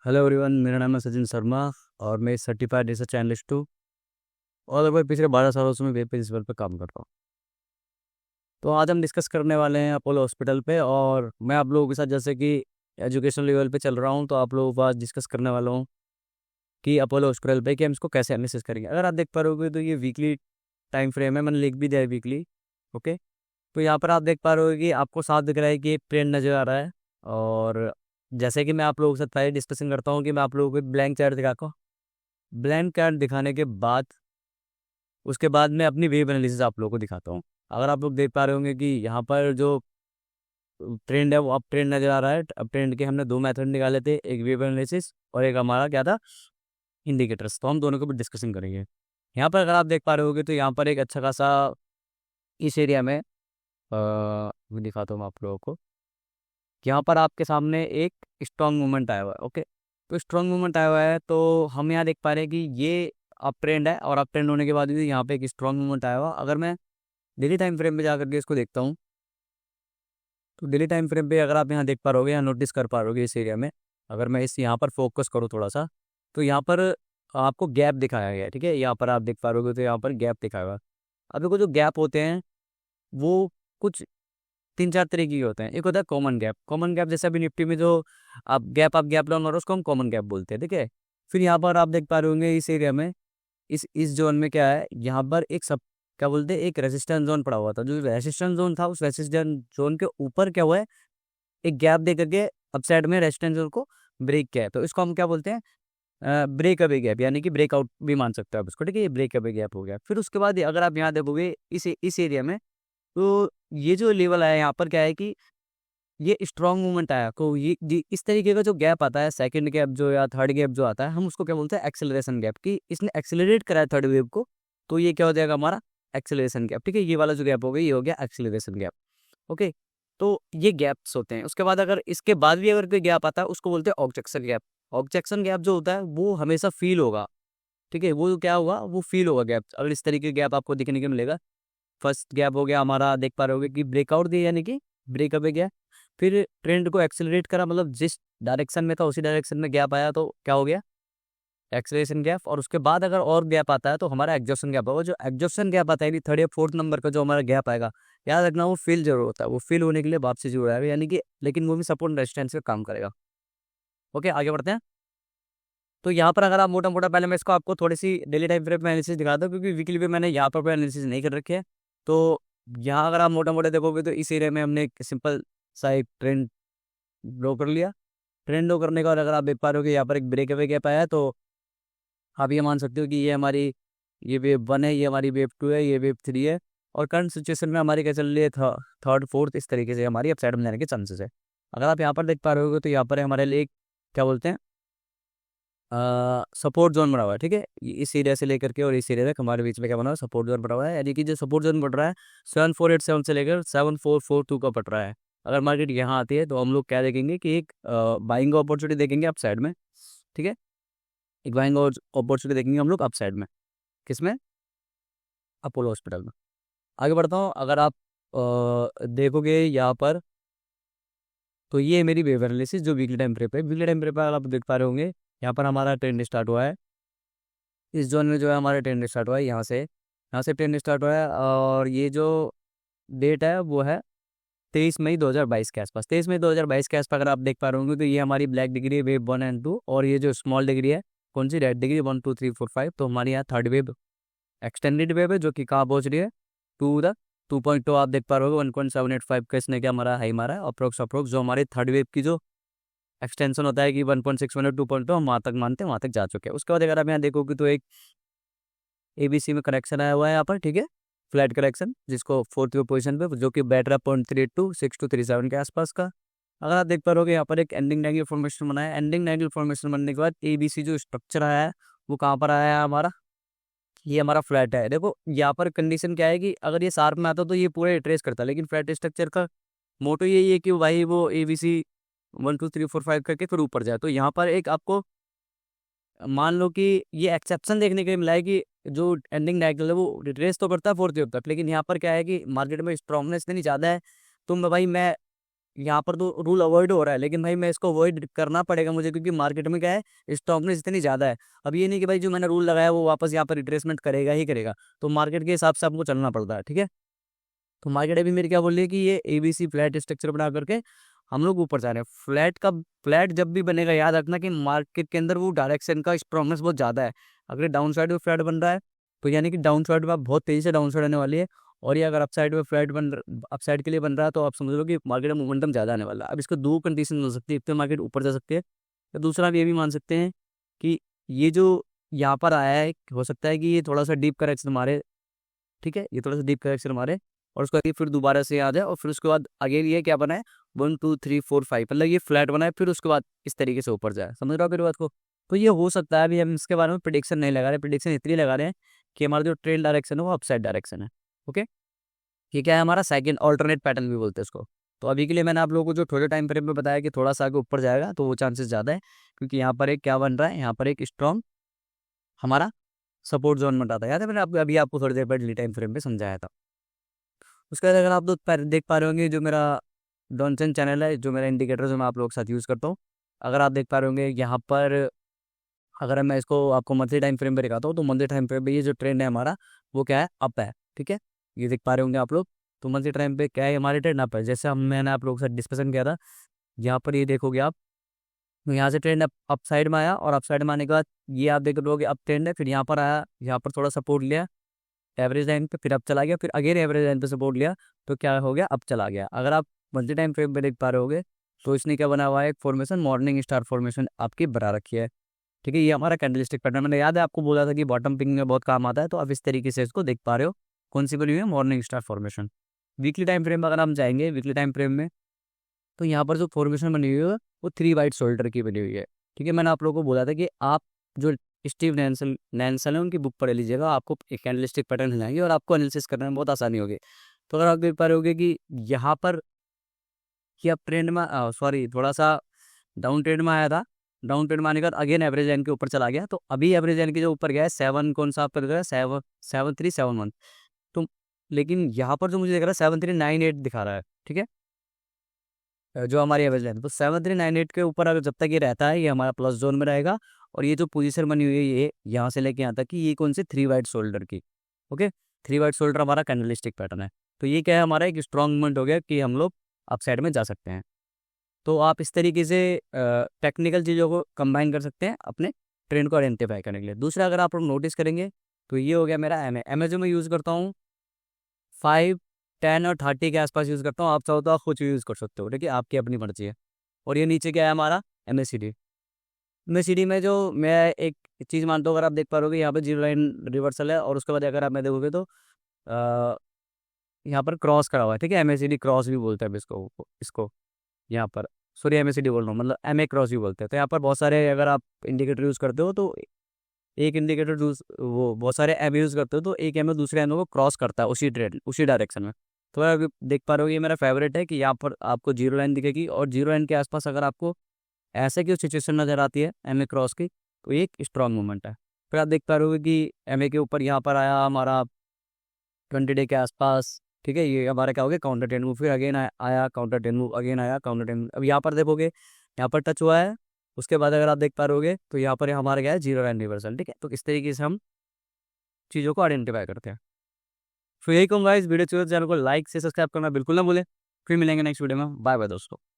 Hello everyone, मेरा नाम है सचिन शर्मा और मैं सर्टिफाइड रिसर्च एनालिस्ट हूँ और लगभग पिछले 12 सालों से मैं वेब प्रिंसिपल पर काम कर रहा हूँ। तो आज हम डिस्कस करने वाले हैं अपोलो हॉस्पिटल पे, और मैं आप लोगों के साथ जैसे कि एजुकेशन लेवल पे चल रहा हूँ, तो आप लोगों को आज डिस्कस करने वाला हूँ कि अपोलो हॉस्पिटल पे कि हम इसको कैसे एनालिसिस करेंगे। अगर आप देख पा रहे होगे तो ये वीकली टाइम फ्रेम है, मैंने लिख भी दिया है वीकली। ओके, तो यहाँ पर आप देख पा रहे हो कि आपको साफ दिख रहा है कि एक ट्रेंड नज़र आ रहा है। और जैसे कि मैं आप लोगों के साथ पहले डिस्कशन करता हूँ कि मैं आप लोगों को ब्लैंक चार्ट दिखाता हूँ। ब्लैंक चार्ट दिखाने के बाद उसके बाद मैं अपनी वेव एनालिसिस आप लोगों को दिखाता हूँ। अगर आप लोग देख पा रहे होंगे कि यहाँ पर जो ट्रेंड है वो अब ट्रेंड नज़र आ रहा है। अब ट्रेंड के हमने दो मेथड निकाले थे, एक वेव एनालिसिस और एक हमारा क्या था, इंडिकेटर्स। तो हम दोनों को भी डिस्कशन करेंगे। यहाँ पर अगर आप देख पा रहे होगे तो यहाँ पर एक अच्छा खासा इस एरिया में मैं दिखाता हूँ आप लोगों को। यहाँ पर आपके सामने एक स्ट्रॉन्ग मूवमेंट आया हुआ है। ओके, तो स्ट्रॉन्ग मूवमेंट आया हुआ है, तो हम यहाँ देख पा रहे हैं कि ये अप ट्रेंड है, और अप ट्रेंड होने के बाद भी यहाँ पे एक स्ट्रॉन्ग मूवमेंट आया हुआ। अगर मैं डेली टाइम फ्रेम पे जाकर के इसको देखता हूँ, तो डेली टाइम फ्रेम पे अगर आप यहाँ देख पा रहोगे या नोटिस कर पा रहोगे इस एरिया में, अगर मैं इस यहाँ पर फोकस करूँ थोड़ा सा, तो यहाँ पर आपको गैप दिखाया गया है। ठीक है, यहाँ पर आप देख पा रहोगे तो यहाँ पर गैप दिखाया हुआ है। अब देखो, जो गैप होते हैं वो कुछ तीन चार तरीके के होते हैं। एक होता है कॉमन गैप। कॉमन गैप जैसे अभी निफ्टी में जो आप गैप डाउन हो रहा है उसको हम कॉमन गैप बोलते हैं। ठीक है, फिर यहाँ पर आप देख पा रहे होंगे इस एरिया में, इस जोन में क्या है, यहाँ पर एक सब क्या बोलते हैं, एक रेजिस्टेंस जोन पड़ा हुआ था। जो रेजिस्टेंस जोन था, उस रेजिस्टेंस जोन के ऊपर क्या हुआ है, एक गैप दे करके अपसाइड में रेजिस्टेंस जोन को ब्रेक किया है। तो इसको हम क्या बोलते हैं, ब्रेक अवे गैप, यानी कि ब्रेकआउट भी मान सकते हो आप इसको। ठीक है, ये ब्रेक अवे गैप हो गया। फिर उसके बाद अगर आप यहाँ देखोगे इस एरिया में, तो ये जो लेवल आया यहाँ पर क्या है कि ये स्ट्रॉन्ग मूवमेंट आया। तो ये इस तरीके का जो गैप आता है, सेकंड गैप जो या थर्ड गैप जो आता है, हम उसको क्या बोलते हैं, एक्सेलरेशन गैप। कि इसने एक्सेलरेट करा है थर्ड वेव को, तो ये क्या हो जाएगा, हमारा एक्सेलरेशन गैप। ठीक है, ये वाला जो गैप हो गया ये हो गया एक्सेलरेशन गैप। ओके, तो ये गैप्स होते हैं। उसके बाद अगर इसके बाद भी अगर कोई गैप आता है उसको बोलते हैं ऑब्जेक्शन गैप। ऑब्जेक्शन गैप जो होता है वो हमेशा फील होगा। ठीक है, वो क्या होगा, वो फील होगा गैप। अगर इस तरीके का गैप आपको दिखने को मिलेगा, फर्स्ट गैप हो गया हमारा, देख पा रहे होगे कि ब्रेकआउट दिया, यानी कि ब्रेकअप है गया। फिर ट्रेंड को एक्सेलरेट करा, मतलब जिस डायरेक्शन में था उसी डायरेक्शन में गैप आया, तो क्या हो गया, एक्सेलरेशन गैप। और उसके बाद अगर और गैप आता है तो हमारा एग्जॉशन गैप होगा। जो एग्जॉशन गैप आता है थर्ड या फोर्थ नंबर का जो हमारा गैप आएगा, याद रखना वो फिल जरूर होता है। वो फिल होने के लिए वापसी जरूर आएगा, यानी कि लेकिन वो भी सपोर्ट रेजिस्टेंस पे काम करेगा। ओके, आगे बढ़ते हैं। तो यहाँ पर अगर आप मोटा मोटा, पहले मैं इसको आपको थोड़ी सी डेली टाइम फ्रेम में एनालिसिस दिखाता हूँ, क्योंकि वीकली पे मैंने यहाँ पर एनालिसिस नहीं कर रखी है। तो यहाँ अगर आप मोटा मोटा देखोगे तो इस एरिया में हमने एक सिंपल सा एक ट्रेंड ड्रॉ कर लिया। ट्रेंड ड्रॉ करने के बाद अगर आप देख पा रहे हो कि यहाँ पर एक ब्रेक अवे गैप आया है, तो आप ये मान सकते हो कि ये हमारी, ये वेव वन है, ये हमारी वेव टू है, ये वेव थ्री है। और करंट सिचुएशन में हमारी क्या चल रही है, थर्ड फोर्थ, इस तरीके से हमारी अपसाइड में जाने के चांसेस है। अगर आप यहाँ पर देख पा रहे होगे तो यहाँ पर हमारे लिए एक क्या बोलते हैं, सपोर्ट जोन बना हुआ है। ठीक है, इस एरिया से लेकर के और इस एरिया तक हमारे बीच में क्या बना हुआ है, सपोर्ट जोन बना हुआ है। यानी कि जो सपोर्ट जोन बढ़ रहा है 7487 से लेकर 7442 का पड़ रहा है। अगर मार्केट यहाँ आती है तो हम लोग क्या देखेंगे कि एक बाइंग अपॉर्चुनिटी देखेंगे अप साइड में। ठीक है, एक बाइंग अपॉर्चुनिटी देखेंगे हम लोग अप साइड में, किसमें, अपोलो हॉस्पिटल में। आगे बढ़ता हूँ। अगर आप देखोगे यहाँ पर, तो ये मेरी वेव एनालिसिस जो वीकली टाइम फ्रेम पे, वीकली टाइम फ्रेम पर आप देख पा रहे होंगे, यहाँ पर हमारा ट्रेंड स्टार्ट हुआ है। इस जोन में जो है हमारा ट्रेंड स्टार्ट हुआ है, यहाँ से ट्रेंड स्टार्ट हुआ है। और ये जो डेट है वो है 23 मई 2022 के आसपास। 23 मई 2022 के आसपास अगर आप देख पा रहे होंगे तो ये हमारी ब्लैक डिग्री है, वेव वन एंड टू। और ये जो स्मॉल डिग्री है, कौन सी, रेड डिग्री, 1 2 3 4 5। तो हमारी यहाँ थर्ड वेव, एक्सटेंडेड वेव है, जो कि कहाँ पहुँच रही है, टू द 2.2। आप देख पा रहे हो 1.785 का इसने क्या हमारा हाई मारा है, अप्रोक्स जो हमारी थर्ड वेव की जो एक्सटेंशन होता है कि 1.6 2.2, हम वहाँ तक मानते हैं, वहाँ तक जा चुके हैं। उसके बाद अगर आप यहाँ देखोगे तो एक एबीसी में करेक्शन आया हुआ है यहाँ पर। ठीक है, फ्लैट करेक्शन, जिसको फोर्थ पोजीशन पे, जो कि बैठ रहा है 0.382 6237 के आसपास का। अगर आप देख पा रहे हो यहाँ पर एक एंडिंग नेगेटिव फॉर्मेशन बना है। एंडिंग नेगेटिव फॉर्मेशन बनने के बाद एबीसी जो स्ट्रक्चर आया है वो कहाँ पर आया है हमारा, ये हमारा फ्लैट है। देखो यहाँ पर कंडीशन क्या है कि अगर ये शार्प में आता तो ये पूरा ट्रेस करता, लेकिन फ्लैट स्ट्रक्चर का मोटो यही है कि भाई वो एबीसी 1 2 3 4 5 करके फिर ऊपर जाए। तो यहाँ पर एक आपको मान लो कि ये एक्सेप्शन देखने के लिए मिला है कि जो एंडिंग डायगोनल है वो रिट्रेस तो करता है फोर्थ वेव तक, लेकिन यहाँ पर क्या है कि मार्केट में स्ट्रांगनेस इतनी ज़्यादा है, तो भाई मैं यहाँ पर तो रूल अवॉइड हो रहा है, लेकिन भाई मैं इसको अवॉइड करना पड़ेगा मुझे, क्योंकि मार्केट में क्या है, स्ट्रॉन्गनेस इतनी ज़्यादा है। अब ये नहीं कि भाई जो मैंने रूल लगाया वो वापस यहाँ पर रिट्रेसमेंट करेगा ही करेगा, तो मार्केट के हिसाब से आपको चलना पड़ता है, ठीक है। तो मार्केट अभी मेरी क्या बोल रही है कि ये ABC फ्लैट स्ट्रक्चर बना करके हम लोग ऊपर जा रहे हैं। फ्लैट जब भी बनेगा याद रखना कि मार्केट के अंदर वो डायरेक्शन का स्ट्रॉन्गनेस बहुत ज़्यादा है। अगर डाउन साइड में फ्लैट बन रहा है तो यानी कि डाउन साइड में आप बहुत तेज़ी से डाउन साइड आने वाली है, और ये अगर अप साइड के लिए बन रहा है तो आप समझ लो कि मार्केट में मोमेंटम ज़्यादा आने वाला है। अब इसको दो कंडीशन हो सकती है, एक तो मार्केट ऊपर जा सकती है, या दूसरा आप ये भी मान सकते हैं कि ये जो यहाँ पर आया है, हो सकता है कि ये थोड़ा सा डीप करेक्शन मारे, ठीक है, ये थोड़ा सा डीप करेक्शन मारे और उसके बाद ये फिर दोबारा से आ जाए, और फिर उसके बाद अगेन ये क्या बना है, 1 2 3 4 5, मतलब ये फ्लैट बना है, फिर उसके बाद इस तरीके से ऊपर जाए। समझ रहे हो मेरी बात को? तो ये हो सकता है। अभी हम इसके बारे में प्रिडिक्शन नहीं लगा रहे, प्रिडिक्शन इतनी लगा रहे हैं कि हमारा जो ट्रेंड डायरेक्शन है वो अपसाइड डायरेक्शन है। ओके, ये क्या है हमारा सेकंड ऑल्टरनेट पैटर्न भी बोलते हैं इसको। तो अभी के लिए मैंने आप लोगों को जो थोड़े टाइम फ्रेम में बताया कि थोड़ा सा आगे ऊपर जाएगा, तो वो चांसेस ज़्यादा है, क्योंकि यहाँ पर एक क्या बन रहा है, यहाँ पर एक स्ट्रॉन्ग हमारा सपोर्ट जोन बन रहा था। याद है मैंने आपको अभी आपको थोड़ी देर पहले डेली टाइम फ्रेम पे समझाया था। उसके बाद अगर आप देख पा रहे होंगे, जो मेरा डॉनसन चैनल है, जो मेरा इंडिकेटर जो मैं आप लोगों के साथ यूज़ करता हूँ, अगर आप देख पा रहे होंगे यहाँ पर, अगर मैं इसको आपको मंथली टाइम फ्रेम पे दिखाता हूँ, तो मंथली टाइम फ्रेम पे ये जो ट्रेंड है हमारा वो क्या है, अप है, ठीक है। ये देख पा रहे होंगे आप लोग। तो मंथली टाइम पे क्या है, हमारे ट्रेंड अप है। जैसे मैंने आप लोगों के साथ डिस्कशन किया था, यहाँ पर ये देखोगे आप, तो यहाँ से ट्रेंड अप साइड में आया, और अप साइड में आने के बाद ये आप देख रहे होगे अप ट्रेंड है, फिर यहाँ पर आया, यहाँ पर थोड़ा सपोर्ट लिया एवरेज लाइन पे, फिर अब चला गया, फिर अगेन एवरेज लाइन पे सपोर्ट लिया, तो क्या हो गया, अब चला गया। अगर आप मंथली टाइम फ्रेम पे देख पा रहे होगे, तो इसने क्या बना हुआ है, एक फॉर्मेशन मॉर्निंग स्टार फॉर्मेशन आपकी बना रखी है, ठीक है। ये हमारा कैंडलस्टिक पैटर्न, मैंने याद है आपको बोला था कि बॉटम पिंग में बहुत काम आता है, तो आप इस तरीके से इसको देख पा रहे हो। कौन सी बनी हुई है, morning star formation. Weekly time frame अगर हम जाएंगे वीकली टाइम फ्रेम में, तो यहाँ पर जो फॉर्मेशन बनी हुई है वो 3 वाइट शोल्डर की बनी हुई है, ठीक है। मैंने आप लोगों को बोला था कि आप जो स्टीव नैनसन नैनसन है उनकी बुक पढ़ लीजिएगा, आपको एक कैंडलस्टिक पैटर्न हिलाएंगे और आपको एनालिसिस करने में बहुत आसानी होगी। तो अगर आप देख पा रहे होगे कि यहाँ पर कि अब ट्रेंड में, सॉरी, थोड़ा सा डाउन ट्रेंड में आया था, डाउन ट्रेंड में आने के बाद अगेन एवरेज लाइन के ऊपर चला गया, तो अभी एवरेज लाइन के जो ऊपर गया है 7, कौन सा आपका दिख रहा है, 7 7 3 7 1। तो लेकिन यहाँ पर जो मुझे दिख रहा है 7 3 9 8 दिखा रहा है, ठीक है, जो हमारी एवरेज लाइन। तो 7 3 9 8 के ऊपर अगर जब तक ये रहता है, ये हमारा प्लस जोन में रहेगा। और ये जो पोजीशन बनी हुई है, ये यहाँ से लेके यहाँ तक की, ये कौन सी, 3 वाइट शोल्डर की। ओके, 3 वाइट शोल्डर हमारा कैंडलस्टिक पैटर्न है। तो ये क्या है, हमारा एक स्ट्रॉन्ग मूवमेंट हो गया कि हम लोग अप साइड में जा सकते हैं। तो आप इस तरीके से टेक्निकल चीज़ों को कंबाइन कर सकते हैं अपने ट्रेंड को आइडेंटिफाई करने के लिए। दूसरा, अगर आप लोग नोटिस करेंगे, तो ये हो गया मेरा एम ए जो मैं यूज़ करता हूँ 5 10 और 30 के आसपास यूज़ करता हूँ। आप चाहो तो आप खुद यूज़ कर सकते हो, ठीक है, आपकी अपनी मर्जी है। और ये नीचे क्या है हमारा, MACD में जो मैं एक चीज़ मानता हूँ, अगर आप देख पा रहे हो यहाँ पे जीरो लाइन रिवर्सल है, और उसके बाद अगर आप मैं देखोगे तो अ, यहाँ पर क्रॉस करा हुआ है, ठीक है। MACD क्रॉस भी बोलते हैं अब इसको यहाँ पर, सॉरी MACD बोल रहा हूँ, मतलब MA क्रॉस भी बोलते हैं। तो यहाँ पर बहुत सारे, अगर आप इंडिकेटर यूज़ करते हो तो एक इंडिकेटर वो बहुत सारे एम यूज़ करते हो, तो एक एम दूसरे एम को क्रॉस करता है उसी डायरेक्शन में। तो आप देख पा रहे हो, ये मेरा फेवरेट है कि यहाँ पर आपको जीरो लाइन दिखेगी, और जीरो लाइन के आसपास अगर आपको ऐसे की सिचुएशन नज़र आती है एम क्रॉस की, तो ये एक स्ट्रॉन्ग मूवमेंट है। फिर आप देख पा रहे हो कि MA के ऊपर यहाँ पर आया हमारा 20 डे के आसपास, ठीक है। ये हमारा क्या हो गया, काउंटर ट्रेंड मूव, फिर अगेन आया काउंटर ट्रेंड मूव, अगेन आया काउंटर ट्रेंड। अब यहाँ पर देखोगे, यहाँ पर टच हुआ है, उसके बाद अगर आप देख पा रहे तो यहाँ पर हमारा क्या है, जीरो लाइन रिवर्सल, ठीक है। तो इस तरीके से हम चीज़ों को आइडेंटिफाई करते हैं। फिर यही कहूँगा, इस वीडियो चैनल को लाइक से सब्सक्राइब करना बिल्कुल ना भूलें। फिर मिलेंगे नेक्स्ट वीडियो में। बाय बाय दोस्तों।